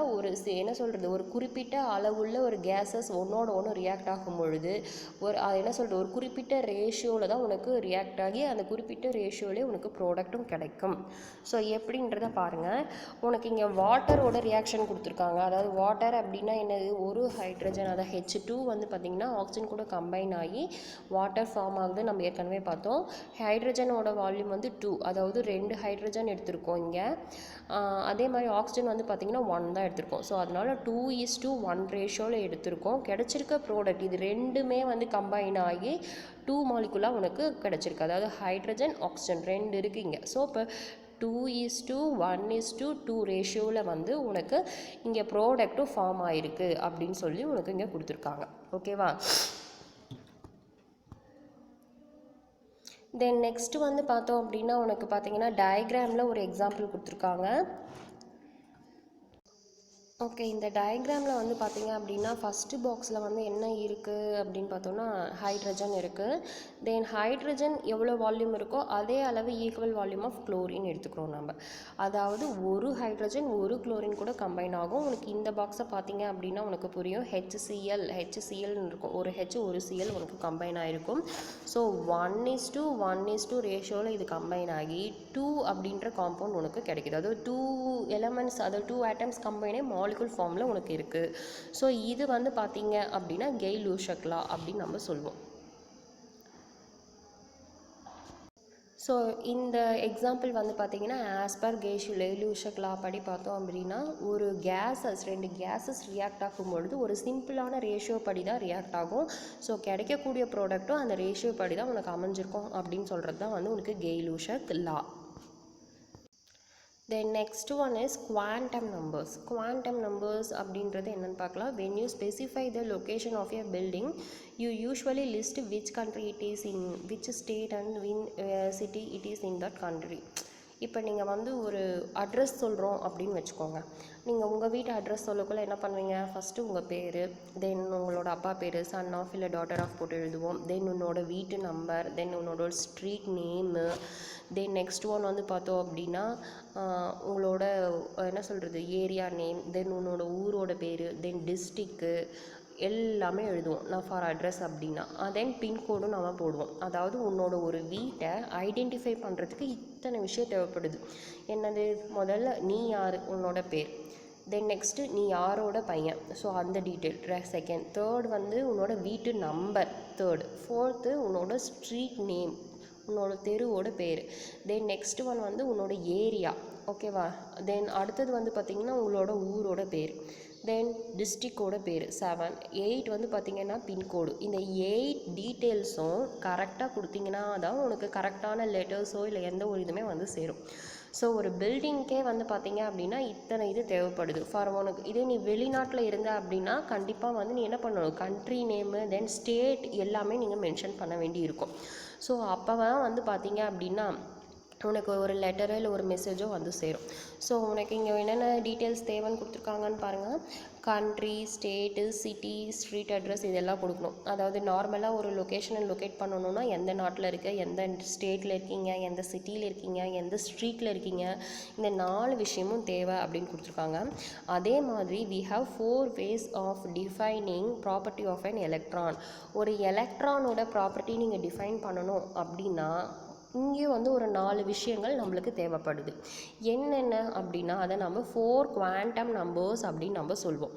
என்ன சொல்கிறது, ஒரு குறிப்பிட்ட அளவுள்ள ஒரு கேஸஸ் ஒன்றோட ஒன்று ரியாக்ட் ஆகும் பொழுது ஒரு குறிப்பிட்ட ரேஷியோவில் தான் உனக்கு ரியாக்ட் ஆகி அந்த குறிப்பிட்ட ரேஷியோவிலே உனக்கு ப்ராடக்ட்டும் கிடைக்கும். ஸோ எப்படின்றத பாருங்கள். உனக்கு இங்கே வாட்டரோட ரியாக்ஷன் கொடுத்துருக்காங்க. அதாவது வாட்டர் அப்படின்னா என்னது, ஒரு ஹைட்ரஜன், அதாவது H2 வந்து பார்த்திங்கன்னா ஆக்சிஜன் கூட கம்பைன் ஆகி வாட்டர் ஃபார்ம் ஆகுது. நம்ம ஏற்கனவே பார்த்தோம். ஹைட்ரஜனோட வால்யூம் வந்து 2, அதாவது 2 ஹைட்ரஜன் எடுத்திருக்கோம் இங்கே. அதே மாதிரி ஆக்சிஜன் வந்து பார்த்திங்கன்னா 1 தான் எடுத்திருக்கோம். ஸோ அதனால் 2:1 ரேஷியோவில் எடுத்திருக்கோம். கிடச்சிருக்க ப்ராடக்ட் இது ரெண்டுமே வந்து கம்பைன் ஆகி 2 மாலிகுலாக உனக்கு கிடச்சிருக்கு. அதாவது ஹைட்ரஜன் ஆக்சிஜன் 2 இருக்குது இங்கே. ஸோ இப்போ 2:1:2 ரேஷியோவில் வந்து உனக்கு இங்கே ப்ராடக்ட்டும் ஃபார்ம் ஆகிருக்கு அப்படின்னு சொல்லி உனக்கு இங்கே கொடுத்துருக்காங்க. ஓகேவா? தென் நெக்ஸ்ட் வந்து பார்த்தோம் அப்படின்னா உனக்கு பார்த்தீங்கன்னா டயக்ராமில் ஒரு எக்ஸாம்பிள் கொடுத்துருக்காங்க. ஓகே, இந்த டயக்ராமில் வந்து பார்த்திங்க அப்படின்னா ஃபஸ்ட்டு பாக்ஸில் வந்து என்ன இருக்குது அப்படின்னு பார்த்தோன்னா ஹைட்ரஜன் இருக்குது. தென் ஹைட்ரஜன் எவ்வளோ வால்யூம் இருக்கோ அதே அளவு ஈக்குவல் வால்யூம் ஆஃப் குளோரின் எடுத்துக்கிறோம் நம்ம. அதாவது ஒரு ஹைட்ரஜன் ஒரு குளோரின் கூட கம்பைன் ஆகும். உனக்கு இந்த பாக்ஸை பார்த்திங்க அப்படின்னா உனக்கு புரியும். ஹெச்சிஎல்னு இருக்கும். ஒரு ஹெச் ஒரு சிஎல் உனக்கு கம்பைன் ஆகிருக்கும். ஸோ 1:1:2 ரேஷியோவில் இது கம்பைன் ஆகி 2 அப்படின்ற காம்பவுண்ட் உனக்கு கிடைக்குது. அதாவது 2 எலமெண்ட்ஸ், அதாவது 2 ஆட்டம்ஸ் கம்பைனே மாலிகுல் ஃபார்மில் உனக்கு இருக்குது. ஸோ இது வந்து பார்த்தீங்க அப்படின்னா கெய்-லூஷக் லா அப்படின்னு நம்ம சொல்லுவோம். ஸோ இந்த எக்ஸாம்பிள் வந்து பார்த்திங்கன்னா ஆஸ் பர் கெய்-லூஷக் லா படி பார்த்தோம் அப்படின்னா ஒரு ரெண்டு கேஸஸ் ரியாக்ட் ஆகும்பொழுது ஒரு சிம்பிளான ரேஷியோ படி தான் ரியாக்ட் ஆகும். ஸோ கிடைக்கக்கூடிய ப்ராடக்ட்டும் அந்த ரேஷியோ படி தான் உனக்கு அமைஞ்சிருக்கும் அப்படின்னு சொல்கிறது தான் வந்து உனக்கு கெய்-லூஷக் லா. Then next one is quantum numbers. Quantum numbers அப்படின்றது என்னன்னு பார்க்கலாம். When you specify the location of a building, you usually list which country it is in, which state and city it is in that country. இப்போ நீங்கள் வந்து ஒரு address சொல்கிறோம் அப்படின்னு வச்சுக்கோங்க. நீங்கள் உங்கள் வீட்டு அட்ரஸ் சொல்லக்குள்ள என்ன பண்ணுவீங்க, ஃபஸ்ட்டு உங்கள் பேர், தென் உங்களோட அப்பா பேர், சன் ஆஃப் இல்லை டாட்டர் ஆஃப் போட்டு எழுதுவோம். தென் உன்னோட வீட்டு நம்பர், தென் உன்னோட ஸ்ட்ரீட் நேமு, தென் நெக்ஸ்ட் ஒன் வந்து பார்த்தோம் அப்படின்னா உங்களோட என்ன சொல்கிறது ஏரியா நேம், தென் உன்னோட ஊரோட பேர், தென் டிஸ்ட்ரிக்கு எல்லாமே எழுதுவோம். நான் ஃபார் அட்ரஸ் அப்படின்னா தென் பின்கோடும் நம்ம போடுவோம். அதாவது உன்னோட ஒரு வீட்டை ஐடென்டிஃபை பண்ணுறதுக்கு இத்தனை விஷயம் தேவைப்படுது. என்னது, முதல்ல நீ யார், உன்னோட பேர், தென் நெக்ஸ்ட்டு நீ யாரோட பையன், ஸோ அந்த டீட்டெயில் செகண்ட், தேர்ட் வந்து உன்னோட வீட்டு நம்பர் தேர்டு, ஃபோர்த்து உன்னோட ஸ்ட்ரீட் நேம், உன்னோட தெருவோட பேர், தென் நெக்ஸ்ட் ஒன் வந்து உன்னோட ஏரியா. ஓகேவா? தென் அடுத்தது வந்து பார்த்திங்கன்னா உங்களோட ஊரோட பேர், தென் டிஸ்ட்ரிக்டோட பேர் 7, 8 வந்து பார்த்திங்கன்னா பின்கோடு. இந்த 8 டீட்டெயில்ஸும் கரெக்டாக கொடுத்தீங்கன்னா தான் உனக்கு கரெக்டான லெட்டர்ஸோ இல்லை எந்த ஒரு இதுவுமே வந்து சேரும். ஸோ ஒரு பில்டிங்க்கே வந்து பார்த்திங்க அப்படின்னா இத்தனை இது தேவைப்படுது. ஃபார் உனக்கு இதே நீ வெளிநாட்டில் இருந்த அப்படின்னா கண்டிப்பாக வந்து நீ என்ன பண்ணணும், கண்ட்ரி நேமு தென் ஸ்டேட் எல்லாமே நீங்கள் மென்ஷன் பண்ண வேண்டி இருக்கும். ஸோ அப்போ வந்து பார்த்திங்க அப்படின்னா உனக்கு ஒரு லெட்டரோ இல்லை ஒரு மெசேஜோ வந்து சேரும். ஸோ உனக்கு இங்கே என்னென்ன டீட்டெயில்ஸ் தேவைன்னு கொடுத்துருக்காங்கன்னு பாருங்கள். Country, state, city, street address இதெல்லாம் கொடுக்கணும். அதாவது நார்மலாக ஒரு லொக்கேஷனை லொக்கேட் பண்ணணுன்னா எந்த நாட்டில் இருக்க, எந்த ஸ்டேட்டில் இருக்கீங்க, எந்த சிட்டியில் இருக்கீங்க, எந்த ஸ்ட்ரீட்டில் இருக்கீங்க, இந்த 4 விஷயமும் தேவை அப்படின்னு கொடுத்துருக்காங்க. அதே மாதிரி we have 4 ways of defining property of an electron. ஒரு எலக்ட்ரானோட ப்ராப்பர்ட்டி நீங்கள் டிஃபைன் பண்ணணும் அப்படின்னா இங்கேயும் வந்து ஒரு 4 விஷயங்கள் நம்மளுக்கு தேவைப்படுது. என்னென்ன அப்படின்னா அதை நம்ம 4 குவாண்டம் நம்பர்ஸ் அப்படின்னு நம்ம சொல்வோம்.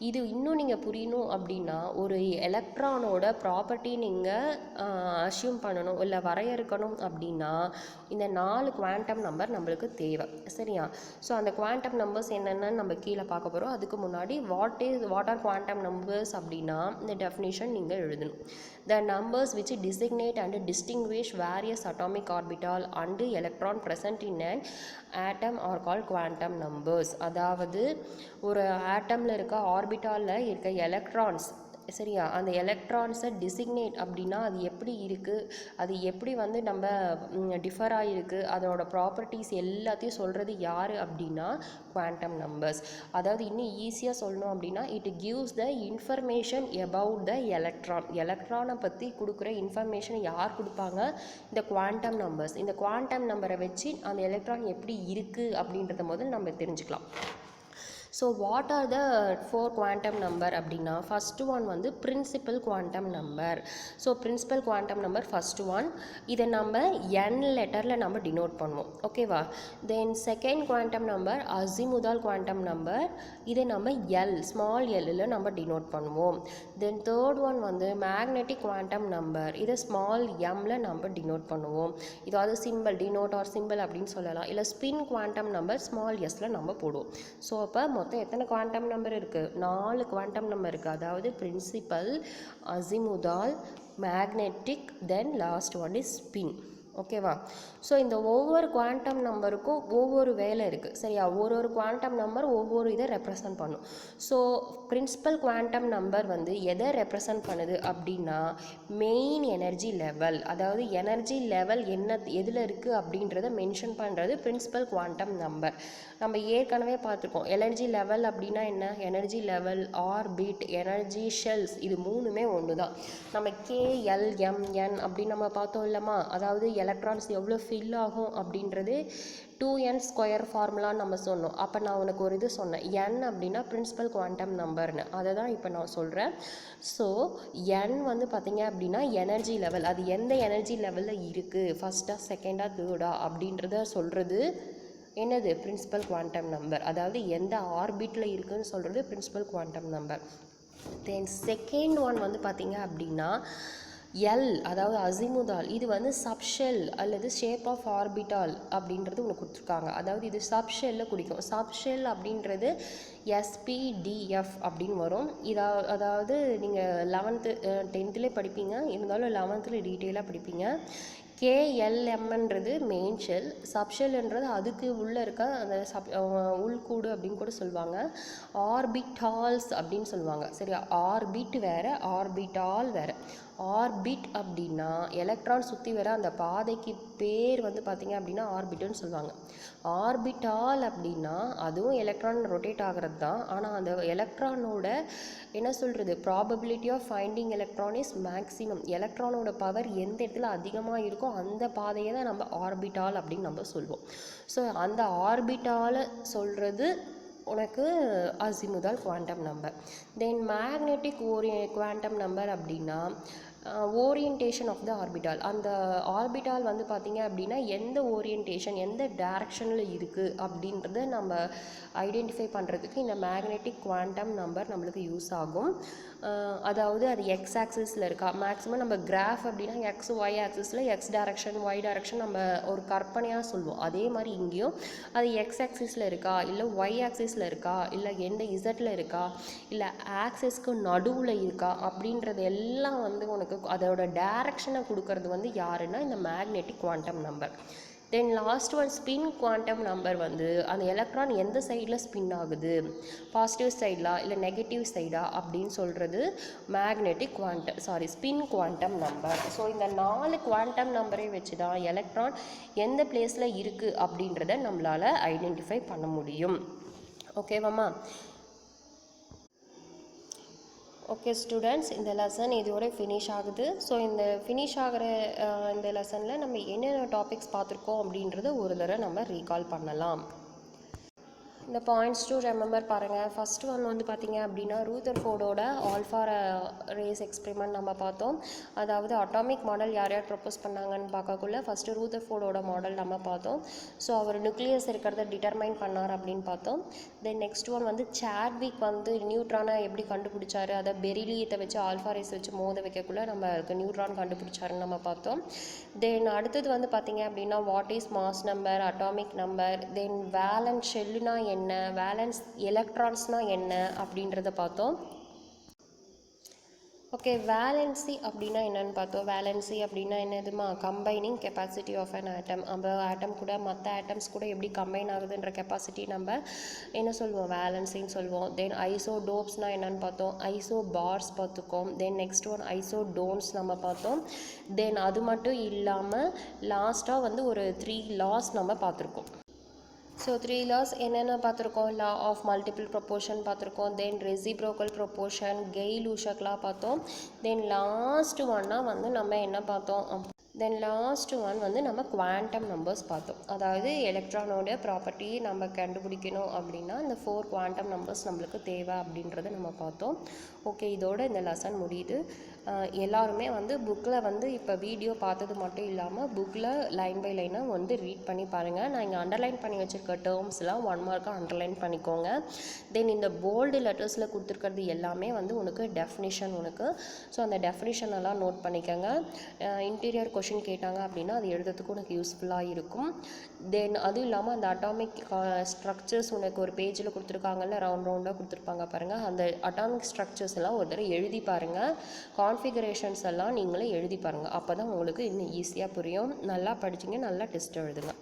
இது இன்னும் நீங்கள் புரியணும் அப்படின்னா ஒரு எலக்ட்ரானோட ப்ராப்பர்ட்டி நீங்கள் அஷ்யூம் பண்ணணும் இல்லை வரையறுக்கணும் அப்படின்னா இந்த 4 குவாண்டம் நம்பர் நம்மளுக்கு தேவை. சரியா? ஸோ அந்த குவாண்டம் நம்பர்ஸ் என்னென்னு நம்ம கீழே பார்க்க போகிறோம். அதுக்கு முன்னாடி வாட் ஆர் குவாண்டம் நம்பர்ஸ் அப்படின்னா இந்த டெஃபினிஷன் நீங்கள் எழுதணும். The numbers which designate and distinguish various atomic orbital and electron present in an atom are called quantum numbers. அதாவது ஒரு ஆட்டமில் இருக்க ஆர்பிட்டாலில் இருக்க எலக்ட்ரான்ஸ், சரியா, அந்த எலக்ட்ரான்ஸை டிசிக்னேட் அப்படின்னா அது எப்படி இருக்குது, அது எப்படி வந்து நம்ம டிஃபர் ஆகிருக்கு, அதோட ப்ராப்பர்ட்டிஸ் எல்லாத்தையும் சொல்கிறது யார் அப்படின்னா குவாண்டம் நம்பர்ஸ். அதாவது இன்னும் ஈஸியாக சொல்லணும் அப்படின்னா it gives the information about the எலக்ட்ரானை பற்றி கொடுக்குற இன்ஃபர்மேஷனை யார் கொடுப்பாங்க? இந்த குவாண்டம் நம்பர்ஸ். இந்த குவாண்டம் நம்பரை வச்சு அந்த எலக்ட்ரான் எப்படி இருக்குது அப்படின்றத முதல் நம்ம தெரிஞ்சுக்கலாம். So what are the 4 quantum number அப்படின்னா ஃபஸ்ட்டு ஒன் வந்து principal quantum number. So principal quantum number first one, இதை நம்ம என் லெட்டரில் நம்ம டினோட் பண்ணுவோம். ஓகேவா? Then second quantum number azimuthal quantum number, இதை நம்ம எல் ஸ்மால் எல்லில் நம்ம டினோட் பண்ணுவோம். தென் தேர்ட் ஒன் வந்து மேக்னெட்டிக் குவாண்டம் நம்பர், இதை ஸ்மால் எம்மில் நம்ம டினோட் பண்ணுவோம். இதாவது சிம்பிள் டினோட் ஆர் சிம்பிள் அப்படின்னு சொல்லலாம். இல்லை ஸ்பின் குவாண்டம் நம்பர் ஸ்மால் எஸ்ஸில் நம்ம போடுவோம். ஸோ அப்போ மொத்தம் எத்தனை குவாண்டம் நம்பர் இருக்குது? 4 குவாண்டம் நம்பர் இருக்குது. அதாவது principal, azimuthal, magnetic, then last one is spin. ஓகேவா? ஸோ இந்த ஒவ்வொரு குவாண்டம் நம்பருக்கும் ஒவ்வொரு வேலை இருக்குது. சரியா? ஒரு குவாண்டம் நம்பர் ஒவ்வொரு இதை ரெப்ரசன்ட் பண்ணும். ஸோ பிரின்சிபல் குவாண்டம் நம்பர் வந்து எதை ரெப்ரசன்ட் பண்ணுது அப்படின்னா மெயின் எனர்ஜி லெவல். அதாவது எனர்ஜி லெவல் என்ன எதில் இருக்குது அப்படின்றத மென்ஷன் பண்ணுறது பிரின்சிபல் குவாண்டம் நம்பர். நம்ம ஏற்கனவே பார்த்துருக்கோம் எனர்ஜி லெவல் அப்படின்னா என்ன? Energy level, orbit, energy shells, இது மூணுமே ஒன்று தான். நம்ம KLMN அப்படின்னு நம்ம பார்த்தோம் இல்லைம்மா? அதாவது எலக்ட்ரான்ஸ் எவ்வளோ ஃபில் ஆகும் அப்படின்றது 2n² ஃபார்முலான்னு நம்ம சொன்னோம். அப்போ நான் உனக்கு ஒரு இது சொன்னேன், n அப்படின்னா பிரின்சிபல் குவாண்டம் நம்பர்னு. அதை தான் இப்போ நான் சொல்கிறேன். ஸோ n வந்து பார்த்தீங்க அப்படின்னா எனர்ஜி லெவல், அது எந்த எனர்ஜி லெவலில் இருக்குது, ஃபஸ்ட்டா செகண்டா தேர்டா அப்படின்றத சொல்கிறது என்னது? Principal quantum number. அதாவது எந்த ஆர்பிட்டில் இருக்குதுன்னு சொல்கிறது principal quantum number. Then second one வந்து பார்த்தீங்க அப்படின்னா எல், அதாவது அசிமுதால், இது வந்து சப்ஷெல் அல்லது ஷேப் ஆஃப் ஆர்பிட்டால் அப்படின்றது ஒன்று கொடுத்துருக்காங்க. அதாவது இது சப்ஷெல்லில் குடிக்கும். சப்ஷெல் அப்படின்றது SPDF அப்படின்னு வரும். அதாவது நீங்கள் 11th 10th படிப்பீங்க, இருந்தாலும் 11th டீட்டெயிலாக படிப்பீங்க. KLMன்றது மெயின் ஷெல், சப்ஷெல்ன்றது அதுக்கு உள்ளே இருக்க அந்த உள்கூடு அப்படின்னு கூட சொல்லுவாங்க. ஆர்பிட்டால்ஸ் அப்படின்னு சொல்லுவாங்க. சரியா? ஆர்பிட் வேறு, ஆர்பிட்டால் வேறு. ஆர்பிட் அப்படின்னா எலக்ட்ரான் சுற்றி வர அந்த பாதைக்கு பேர் வந்து பார்த்திங்க அப்படின்னா ஆர்பிட்டுன்னு சொல்லுவாங்க. ஆர்பிட்டால் அப்படின்னா அதுவும் எலக்ட்ரான் ரொட்டேட் ஆகிறது தான். ஆனால் அந்த எலக்ட்ரானோட என்ன சொல்கிறது, probability of finding electron is maximum. எலக்ட்ரானோட பவர் எந்த இடத்துல அதிகமாக இருக்கோ அந்த பாதையை தான் நம்ம ஆர்பிட்டால் அப்படின்னு நம்ம சொல்லுவோம். ஸோ அந்த ஆர்பிட்டாலை சொல்கிறது உனக்கு அசிமுதால் குவாண்டம் நம்பர். தென் மேக்னெட்டிக் குவாண்டம் நம்பர் அப்படின்னா ஓரியன்டேஷன் ஆஃப் த ஆர்பிட்டால். அந்த ஆர்பிட்டால் வந்து பார்த்திங்க அப்படின்னா எந்த ஓரியன்டேஷன், எந்த டைரக்ஷனில் இருக்குது அப்படின்றத நம்ம ஐடென்டிஃபை பண்ணுறதுக்கு இந்த மேக்னெட்டிக் குவாண்டம் நம்பர் நம்மளுக்கு யூஸ் ஆகும். அதாவது அது எக்ஸ் ஆக்சிஸில் இருக்கா, மேக்ஸிமம் நம்ம கிராஃப் அப்படின்னா எக்ஸ் ஒய் ஆக்சிஸில் எக்ஸ் டைரக்ஷன் ஒய் டைரக்ஷன் நம்ம ஒரு கற்பனையாக சொல்லுவோம். அதே மாதிரி இங்கேயும் அது எக்ஸ் ஆக்சிஸில் இருக்கா, இல்லை ஒய் ஆக்சிஸில் இருக்கா, இல்லை எந்த இசட்டில் இருக்கா, இல்லை ஆக்சிஸ்க்கு நடுவில் இருக்கா அப்படின்றது எல்லாம் வந்து உனக்கு அதோட டைரக்ஷனை கொடுக்கறது வந்து யாருன்னா இந்த மேக்னெட்டிக் குவாண்டம் நம்பர். தென் last one spin quantum number வந்து அந்த எலக்ட்ரான் எந்த சைடில் ஸ்பின் ஆகுது, பாசிட்டிவ் சைடா இல்லை நெகட்டிவ் சைடா அப்படின்னு சொல்கிறது magnetic spin quantum number. So இந்த 4 குவாண்டம் நம்பரை வச்சு தான் எலக்ட்ரான் எந்த பிளேஸில் இருக்குது அப்படின்றத நம்மளால் ஐடென்டிஃபை பண்ண முடியும். ஓகேவாம்மா? ஓகே ஸ்டூடெண்ட்ஸ், இந்த லெசன் இதோட ஃபினிஷ் ஆகுது. ஸோ இந்த ஃபினிஷ் ஆகிற இந்த லெசனில் நம்ம என்னென்ன டாபிக்ஸ் பார்த்துருக்கோம் அப்படின்றத ஒரு தடவை நம்ம ரீகால் பண்ணலாம். இந்த பாயிண்ட்ஸ் டு ரெமெம்பர் பாருங்கள். ஃபஸ்ட் ஒன் வந்து பார்த்திங்க அப்படின்னா ரூதர்ஃபோர்டோட ஆல்ஃபா ரேஸ் எக்ஸ்பெரிமெண்ட் நம்ம பார்த்தோம். அதாவது அட்டாமிக் மாடல் யார் யார் ப்ரப்போஸ் பண்ணாங்கன்னு பார்க்கக்குள்ள ஃபஸ்ட்டு ரூதர்ஃபோர்டோட மாடல் நம்ம பார்த்தோம். ஸோ அவர் நியூக்ளியஸ் இருக்கிறத டிட்டர்மைன் பண்ணார் அப்படின்னு பார்த்தோம். தென் நெக்ஸ்ட் ஒன் வந்து சாட்விக் வந்து நியூட்ரானை எப்படி கண்டுபிடிச்சாரு, அதை பெரிலியத்தை வச்சு ஆல்ஃபா ரேஸ் வச்சு மோத வைக்கக்குள்ள நம்ம நியூட்ரான் கண்டுபிடிச்சாருன்னு நம்ம பார்த்தோம். தென் அடுத்தது வந்து பார்த்திங்க அப்படின்னா what is mass number, atomic number, then valence ஷெல்லுனா என்ன, வேலன்ஸ் எலக்ட்ரான்ஸ்னால் என்ன அப்படின்றத பார்த்தோம். ஓகே, வேலன்சி அப்படின்னா என்னென்னு பார்த்தோம். வேலன்சி அப்படின்னா என்னதுமா, combining capacity of an atom. அந்த ஆட்டம் கூட மற்ற ஆட்டம்ஸ் கூட எப்படி கம்பைன் ஆகுதுன்ற கெப்பாசிட்டி நம்ம என்ன சொல்லுவோம், வேலன்சின்னு சொல்லுவோம். தென் ஐசோடோப்ஸ்னால் என்னென்னு பார்த்தோம். ஐசோ பார்ஸ் பார்த்துக்கோம். தென் நெக்ஸ்ட் ஒன் ஐசோடோன்ஸ் நம்ம பார்த்தோம். தென் அது மட்டும் இல்லாமல் லாஸ்ட்டாக வந்து ஒரு 3 லாஸ் நம்ம பார்த்துருக்கோம். ஸோ 3 லாஸ் என்னென்ன பார்த்துருக்கோம். லா ஆஃப் மல்டிபிள் ப்ரொப்போர்ஷன் பார்த்துருக்கோம். தென் ரெசிப்ரோக்கல் ப்ரொப்போர்ஷன், கெய்-லூசக்லாம் பார்த்தோம். தென் லாஸ்ட் ஒன்னா வந்து நம்ம என்ன பார்த்தோம், தென் லாஸ்ட் ஒன் வந்து நம்ம குவாண்டம் நம்பர்ஸ் பார்த்தோம். அதாவது எலக்ட்ரானோட ப்ராப்பர்ட்டி நம்ம கண்டுபிடிக்கணும் அப்படின்னா இந்த 4 குவாண்டம் நம்பர்ஸ் நம்மளுக்கு தேவை அப்படின்றத நம்ம பார்த்தோம். ஓகே, இதோட இந்த லெசன் முடியுது. எல்லாருமே வந்து புக்கில் வந்து இப்போ வீடியோ பார்த்தது மட்டும் இல்லாமல் புக்கில் லைன் பை லைனாக வந்து ரீட் பண்ணி பாருங்கள். நான் இங்கே அண்டர்லைன் பண்ணி வச்சுருக்க டேர்ம்ஸ்லாம் 1 மார்க்காக அண்டர்லைன் பண்ணிக்கோங்க. தென் இந்த போல்டு லெட்டர்ஸில் கொடுத்துருக்கிறது எல்லாமே வந்து உனக்கு டெஃபினிஷன் உனக்கு. ஸோ அந்த டெஃபினிஷன் எல்லாம் நோட் பண்ணிக்கோங்க. இன்டீரியர் கொஷின் கேட்டாங்க அப்படின்னா அது எழுதுறதுக்கு உனக்கு யூஸ்ஃபுல்லாக இருக்கும். தென் அதுவும் இல்லாமல் அந்த அட்டாமிக் ஸ்ட்ரக்சர்ஸ் உனக்கு ஒரு பேஜில் கொடுத்துருக்காங்கல்ல, ரவுண்டாக கொடுத்துருப்பாங்க பாருங்கள். அந்த அட்டாமிக் ஸ்ட்ரக்சர்ஸ் எல்லாம் ஒரு தடவை எழுதி பாருங்கள். கான்ஃபிகரேஷன்ஸ் எல்லாம் நீங்களே எழுதி பாருங்கள். அப்போ தான் உங்களுக்கு இன்னும் ஈஸியாக புரியும். நல்லா படிச்சிங்க, நல்லா டெஸ்ட் எழுதுங்க.